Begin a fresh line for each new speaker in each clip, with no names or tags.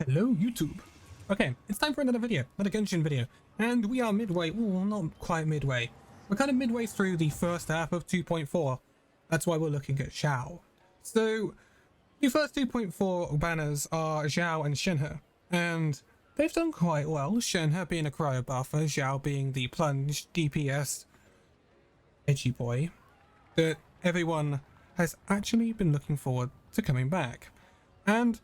Hello YouTube. Okay, it's time for another video, another Genshin video, and we are midway, well, not quite midway. We're kind of midway through the first half of 2.4. That's why we're looking at Xiao. So, the first 2.4 banners are Xiao and Shenhe, and they've done quite well, Shenhe being a cryo buffer, Xiao being the plunge DPS edgy boy that everyone has actually been looking forward to coming back. And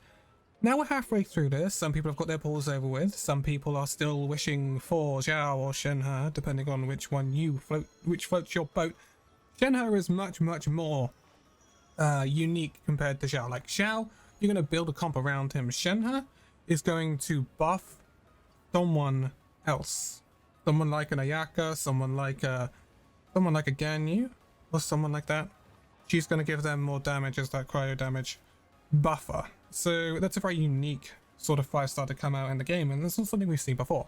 now we're halfway through this. Some people have got their pulls over with. Some people are still wishing for Xiao or Shenhe, depending on which one you float, which floats your boat. Shenhe is much more unique compared to Xiao. Like Xiao, you're going to build a comp around him. Shenhe is going to buff someone else, someone like an Ayaka, someone like a Ganyu, or someone like that. She's going to give them more damage as that cryo damage buffer. So that's a very unique sort of 5-star to come out in the game, and that's not something we've seen before.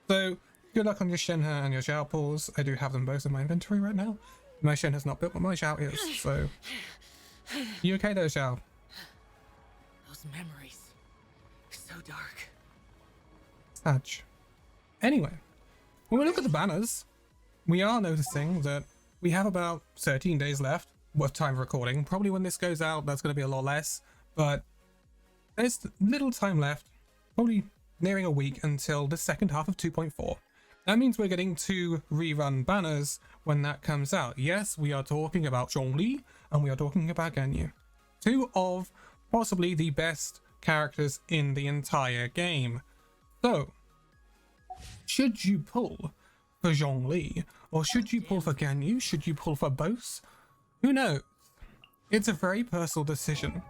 So good luck on your Shenhe and your Xiao pulls. I do have them both in my inventory right now. My Shenhe's not built, but my Xiao is, so... You okay there, Xiao?
Those memories. So dark.
Sad. Anyway, when we look at the banners, we are noticing that we have about 13 days left of time of recording. Probably when this goes out, that's going to be a lot less, but there's little time left, probably nearing a week until the second half of 2.4. That means we're getting 2 rerun banners when that comes out. Yes, we are talking about Zhongli and we are talking about Ganyu. 2 of possibly the best characters in the entire game. So, should you pull for Zhongli, or should you pull for Ganyu? Should you pull for both? Who knows? It's a very personal decision.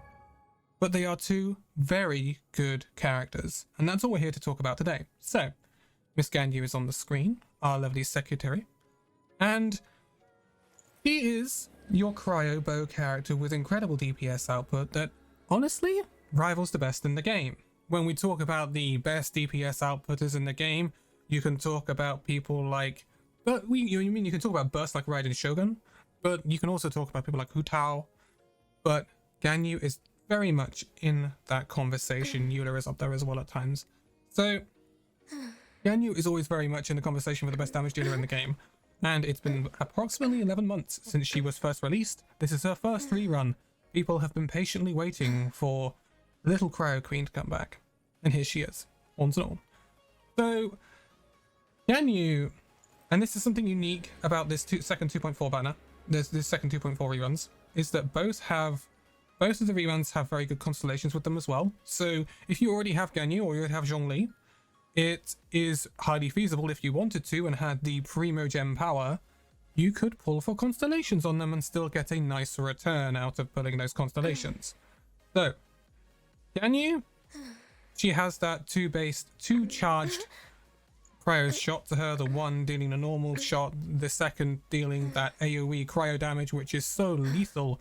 But they are 2 very good characters, and that's all we're here to talk about today. So, Miss Ganyu is on the screen, our lovely secretary, and she is your cryo bow character with incredible DPS output that, honestly, rivals the best in the game. When we talk about the best DPS outputters in the game, you can talk about people like, you can talk about bursts like Raiden Shogun, but you can also talk about people like Hu Tao, but Ganyu is very much in that conversation. Eula is up there as well at times. So, Ganyu is always very much in the conversation for the best damage dealer in the game. And it's been approximately 11 months since she was first released. This is her first rerun. People have been patiently waiting for little Cryo Queen to come back. And here she is, horns and all. So, Ganyu, and this is something unique about this second 2.4 banner, this second 2.4 reruns, is that both of the reruns have very good constellations with them as well. So if you already have Ganyu or you have Zhongli, it is highly feasible if you wanted to and had the Primo Gem power, you could pull for constellations on them and still get a nice return out of pulling those constellations. So, Ganyu, she has that 2 charged cryo shot to her, the one dealing a normal shot, the second dealing that AoE cryo damage, which is so lethal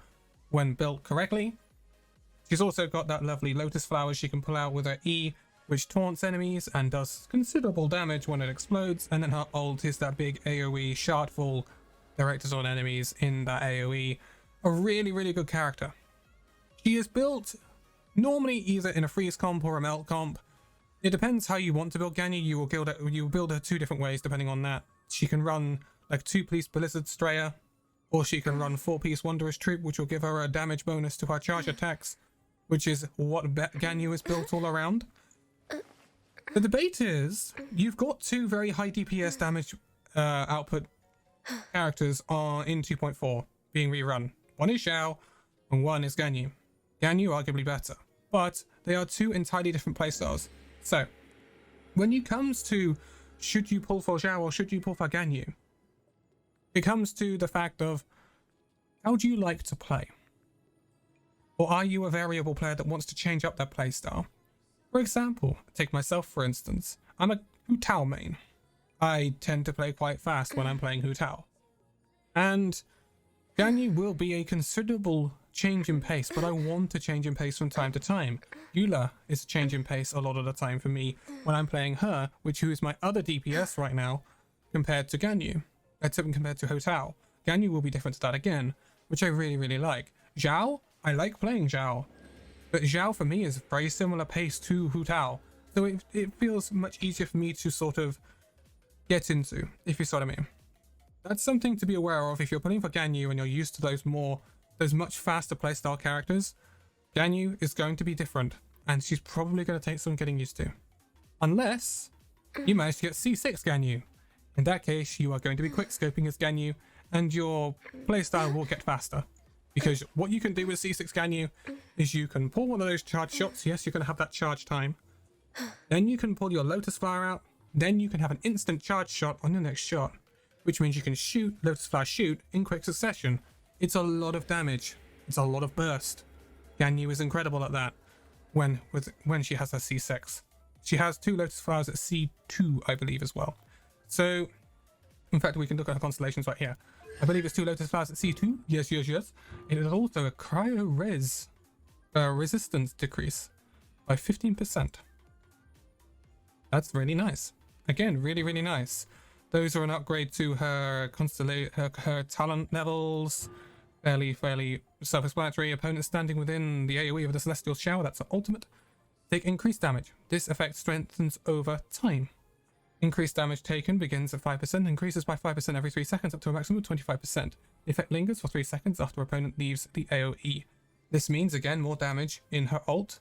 when built correctly. She's also got that lovely lotus flower she can pull out with her E, which taunts enemies and does considerable damage when it explodes, and then her ult is that big AoE shardfall directed on enemies in that AoE. A really good character. She is built normally either in a freeze comp or a melt comp. It depends how you want to build Ganyu. You will build her 2 different ways depending on that. She can run like 2-piece Blizzard Strayer, or she can run 4-piece Wondrous Troop, which will give her a damage bonus to her charge attacks, which is what Ganyu is built all around. The debate is, you've got 2 very high DPS damage output characters in 2.4 being rerun. One is Xiao, and one is Ganyu. Ganyu arguably better, but they are 2 entirely different playstyles. So, when it comes to should you pull for Xiao or should you pull for Ganyu, it comes to the fact of, how do you like to play? Or are you a variable player that wants to change up their playstyle? For example, take myself for instance, I'm a Hu Tao main. I tend to play quite fast when I'm playing Hu Tao. And Ganyu will be a considerable change in pace, but I want to change in pace from time to time. Eula is a change in pace a lot of the time for me when I'm playing her, who is my other DPS right now, compared to Ganyu. Compared to Hu Tao. Ganyu will be different to that again, which I really like. Zhao, I like playing Zhao. But Zhao for me is a very similar pace to Hu Tao. So it feels much easier for me to sort of get into, if you see what I mean. That's something to be aware of if you're playing for Ganyu and you're used to those much faster playstyle characters. Ganyu is going to be different, and she's probably going to take some getting used to. Unless you manage to get C6 Ganyu. In that case, you are going to be quickscoping as Ganyu, and your playstyle will get faster. Because what you can do with C6 Ganyu is you can pull one of those charge shots. Yes, you're going to have that charge time. Then you can pull your Lotus Flower out. Then you can have an instant charge shot on your next shot, which means you can shoot Lotus Flower shoot in quick succession. It's a lot of damage. It's a lot of burst. Ganyu is incredible at that when she has her C6. She has 2 Lotus Flowers at C2, I believe, as well. So, in fact, we can look at her constellations right here. I believe it's 2 Lotus Flowers at C2. Yes, yes, yes. It is also a cryo-res resistance decrease by 15%. That's really nice. Again, really, really nice. Those are an upgrade to her her talent levels. Fairly self-explanatory. Opponents standing within the AoE of the Celestial Shower, that's her ultimate, take increased damage. This effect strengthens over time. Increased damage taken begins at 5%, increases by 5% every 3 seconds up to a maximum of 25%. The effect lingers for 3 seconds after opponent leaves the AoE. This means, again, more damage in her ult.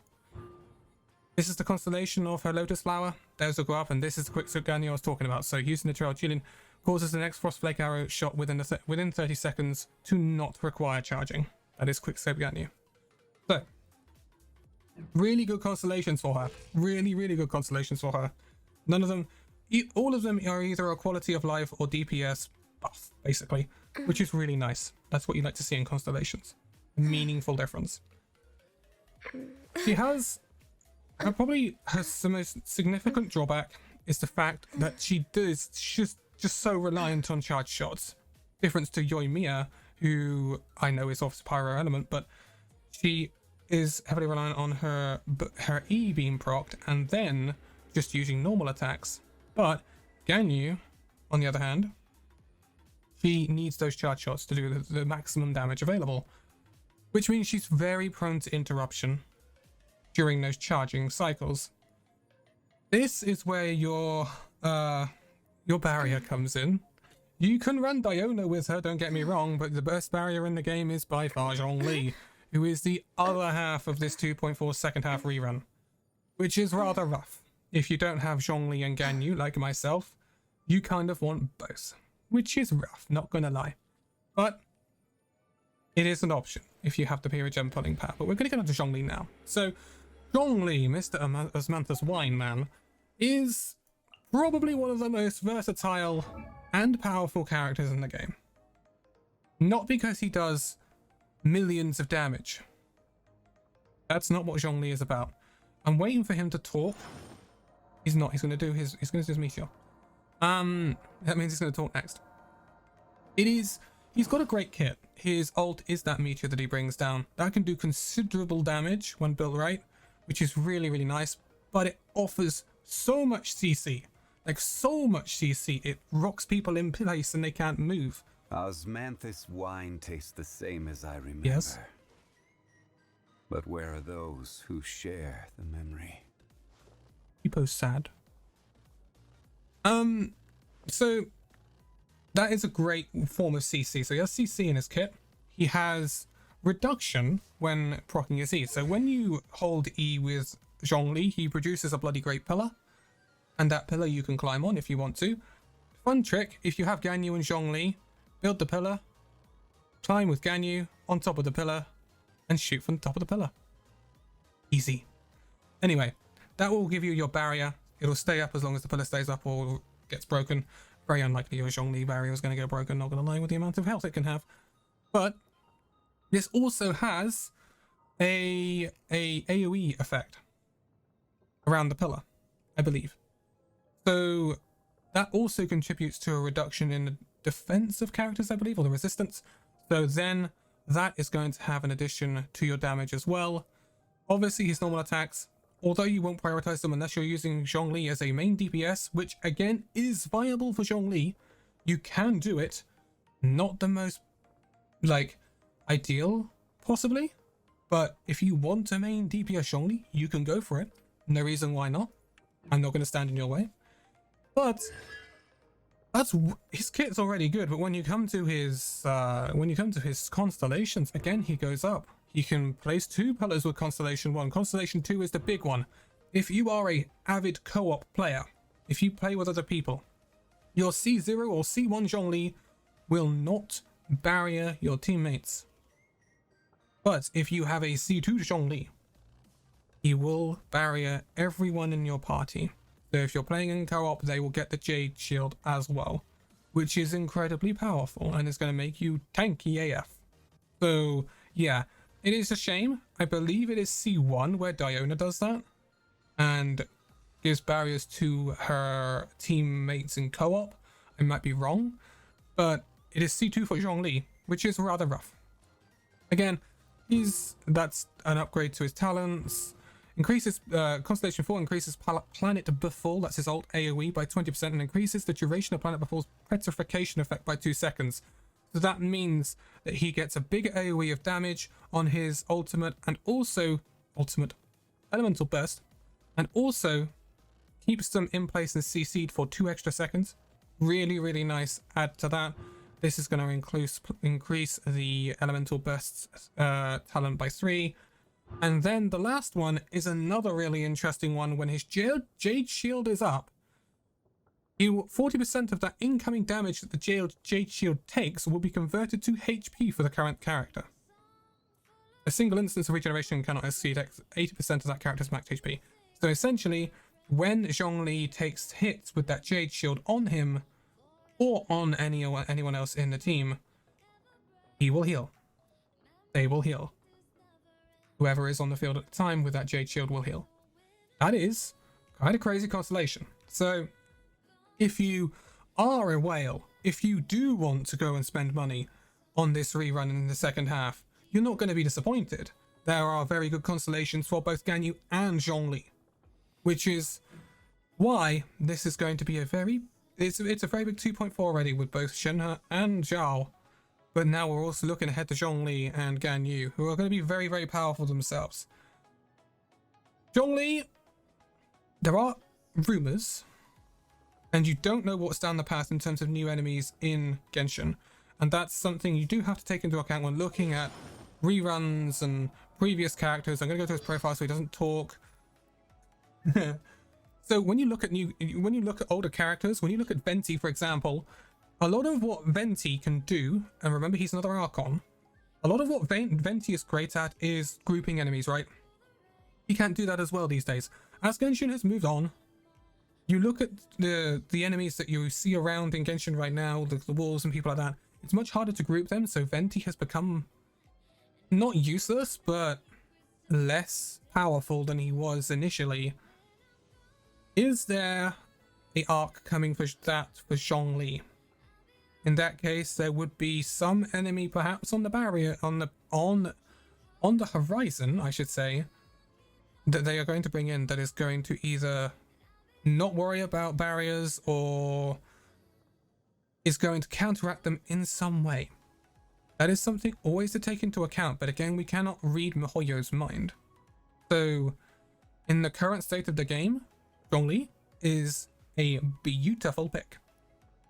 This is the constellation of her Lotus Flower. There's the graph, and this is the quickscope Ganyu I was talking about. So using the Trail Jilin causes the next Frostflake arrow shot within 30 seconds to not require charging. That is quickscope Ganyu. So, really good constellations for her. Really, really good constellations for her. None of them, all of them are either a quality of life or DPS buff, basically, which is really nice. That's what you like to see in constellations. A meaningful difference. She has probably her most significant drawback is the fact that she's just so reliant on charge shots. Difference to Yoimiya, who I know is off Pyro Element, but she is heavily reliant on her E being procced and then just using normal attacks. But Ganyu, on the other hand, she needs those charge shots to do the maximum damage available, which means she's very prone to interruption during those charging cycles. This is where your barrier comes in. You can run Diona with her, don't get me wrong, but the best barrier in the game is by far Zhongli, who is the other half of this 2.4 second half rerun, which is rather rough. If you don't have Zhongli and Ganyu, like myself, you kind of want both, which is rough, not gonna lie. But it is an option if you have the period gem pulling power. But we're gonna get on to Zhongli now. So, Zhongli, Mr. Osmanthus Wine Man, is probably one of the most versatile and powerful characters in the game. Not because he does millions of damage. That's not what Zhongli is about. I'm waiting for him to talk. He's not. He's going to do his meteor. That means he's going to talk next. He's got a great kit. His ult is that meteor that he brings down. That can do considerable damage when built right, which is really, really nice. But it offers so much CC. Like, so much CC. It rocks people in place and they can't move.
Osmanthus wine tastes the same as I remember.
Yes.
But where are those who share the memory?
People's sad. So that is a great form of CC. So he has CC in his kit. He has reduction when proccing his E. So when you hold E with Zhongli, he produces a bloody great pillar. And that pillar you can climb on if you want to. Fun trick, if you have Ganyu and Zhongli, build the pillar, climb with Ganyu on top of the pillar, and shoot from the top of the pillar. Easy. Anyway, that will give you your barrier. It'll stay up as long as the pillar stays up or gets broken. Very unlikely your Zhongli barrier is going to get broken, not going to lie, with the amount of health it can have. But this also has a AoE effect around the pillar, I believe. So that also contributes to a reduction in the defense of characters, I believe, or the resistance. So then that is going to have an addition to your damage as well. Obviously his normal attacks, although you won't prioritize them unless you're using Zhongli as a main DPS, which again is viable for Zhongli. You can do it. Not the most, like, ideal, possibly. But if you want to main DPS Zhongli, you can go for it. No reason why not. I'm not going to stand in your way. But his kit's already good. But when you come to his constellations, again he goes up. He can place 2 pillars with Constellation 1. Constellation 2 is the big one. If you are a avid co-op player, if you play with other people, your C0 or C1 Zhongli will not barrier your teammates. But if you have a C2 Zhongli, he will barrier everyone in your party. So if you're playing in co-op, they will get the Jade Shield as well, which is incredibly powerful and is going to make you tanky AF. So yeah, it is a shame. I believe it is C1 where Diona does that and gives barriers to her teammates in co-op. I might be wrong, but it is C2 for Zhongli, which is rather rough. Again, that's an upgrade to his talents. Increases Constellation 4 increases Planet Befall, that's his ult AoE, by 20% and increases the duration of Planet Befall's petrification effect by 2 seconds. So that means that he gets a bigger AoE of damage on his ultimate and also ultimate elemental burst, and also keeps them in place and CC'd for 2 extra seconds. Really, really nice add to that. This is going to increase the elemental bursts talent by 3. And then the last one is another really interesting one. When his Jade Shield is up, 40% of that incoming damage that the Jade Shield takes will be converted to HP for the current character. A single instance of regeneration cannot exceed 80% of that character's max HP. So essentially, when Zhongli takes hits with that Jade Shield on him, or on anyone else in the team, he will heal. They will heal. Whoever is on the field at the time with that Jade Shield will heal. That is quite a crazy constellation. So if you are a whale, if you do want to go and spend money on this rerun in the second half, you're not going to be disappointed. There are very good constellations for both Ganyu and Zhongli, which is why this is going to be it's a very big 2.4 already with both Shenhe and Zhao. But now we're also looking ahead to Zhongli and Ganyu, who are going to be very, very powerful themselves. Zhongli, there are rumors, and you don't know what's down the path in terms of new enemies in Genshin. And that's something you do have to take into account when looking at reruns and previous characters. I'm going to go to his profile so he doesn't talk. So when you look at older characters, when you look at Venti, for example, a lot of what Venti can do, and remember he's another Archon, a lot of what Venti is great at is grouping enemies, right? He can't do that as well these days. As Genshin has moved on, you look at the enemies that you see around in Genshin right now, the wolves and people like that, it's much harder to group them, so Venti has become not useless, but less powerful than he was initially. Is there an arc coming for Zhongli? In that case, there would be some enemy perhaps on the barrier, on the horizon, I should say, that they are going to bring in that is going to either not worry about barriers or is going to counteract them in some way. That is something always to take into account, but again, we cannot read miHoYo's mind. So, in the current state of the game, Zhongli is a beautiful pick.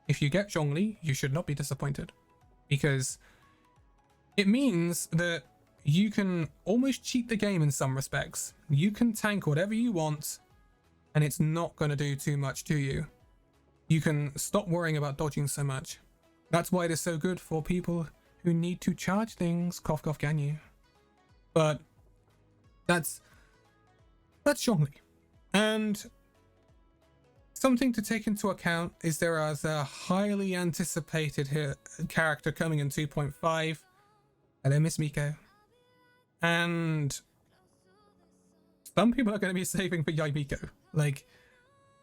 If you get Zhongli, you should not be disappointed, because it means that you can almost cheat the game in some respects. You can tank whatever you want, and it's not going to do too much to you. You can stop worrying about dodging so much. That's why it is so good for people who need to charge things. Cough, cough, Ganyu. But that's Zhongli. And something to take into account is there is a highly anticipated character coming in 2.5. Hello, Miss Miko. And some people are going to be saving for Yai Miko. Like,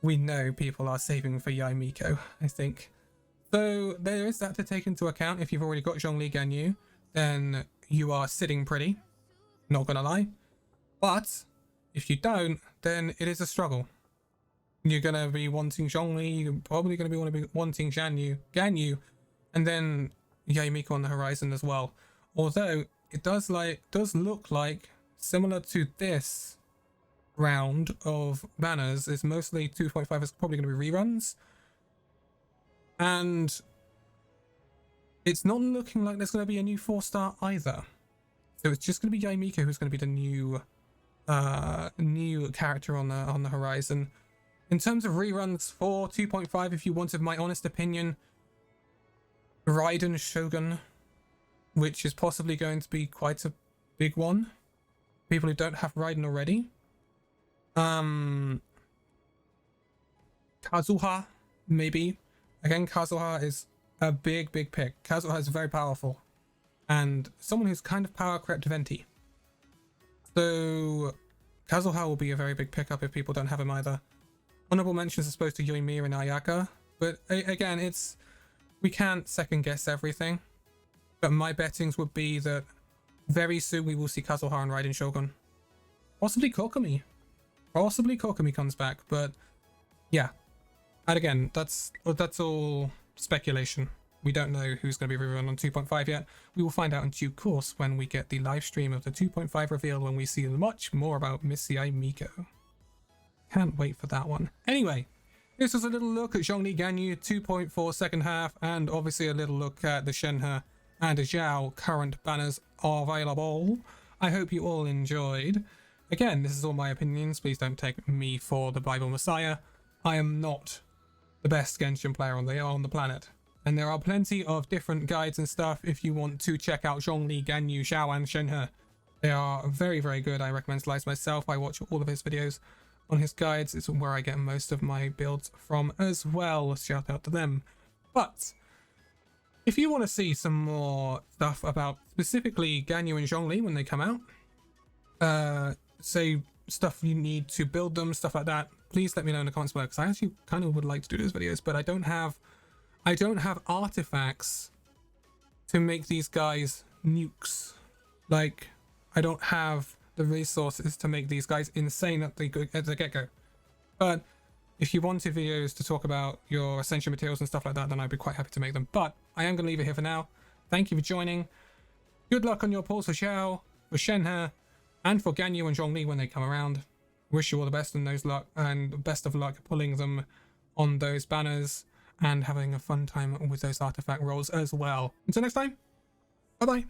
we know people are saving for Yai Miko, I think. So there is that to take into account. If you've already got Zhongli Ganyu, then you are sitting pretty. Not gonna lie. But if you don't, then it is a struggle. You're gonna be wanting Zhongli, you're probably gonna be wanting Ganyu, and then Yai Miko on the horizon as well. Although it does look like similar to this round of banners. It's mostly 2.5 is probably going to be reruns, and it's not looking like there's going to be a new 4-star either. So it's just going to be Yaimika who's going to be the new character on the horizon. In terms of reruns for 2.5, if you wanted my honest opinion, Raiden Shogun, which is possibly going to be quite a big one. People who don't have Raiden already. Kazuha, maybe. Again, Kazuha is a big pick. Kazuha is very powerful, and someone who's kind of power crept to Venti. So Kazuha will be a very big pickup if people don't have him either. Honorable mentions are supposed to Yoimiya and Ayaka, but again, we can't second guess everything. But my bettings would be that very soon we will see Kazuha and Raiden Shogun. Possibly Kokomi. Possibly Kokomi comes back, but yeah. And again, that's all speculation. We don't know who's going to be rerun on 2.5 yet. We will find out in due course when we get the live stream of the 2.5 reveal, when we see much more about Miss Yaimiko. Can't wait for that one. Anyway, this was a little look at Zhongli Ganyu 2.4 second half, and obviously a little look at the Shenhe and Zhao current banners are available. I hope you all enjoyed. Again, this is all my opinions. Please don't take me for the Bible Messiah. I am not the best Genshin player on the planet. And there are plenty of different guides and stuff if you want to check out Zhongli, Ganyu, Zhao, and Shenhe. They are very good. I recommend Slice myself. I watch all of his videos on his guides. It's where I get most of my builds from as well. Shout out to them. But if you want to see some more stuff about specifically Ganyu and Zhongli when they come out, say stuff you need to build them, stuff like that, please let me know in the comments below, because I actually kind of would like to do those videos, but I don't have artifacts to make these guys nukes. Like, I don't have the resources to make these guys insane at the get-go. But if you wanted videos to talk about your Ascension materials and stuff like that, then I'd be quite happy to make them. But I am going to leave it here for now. Thank you for joining. Good luck on your pulls for Zhao, for Shenhe, and for Ganyu and Zhongli when they come around. Wish you all the best and best of luck pulling them on those banners and having a fun time with those artifact rolls as well. Until next time, bye bye.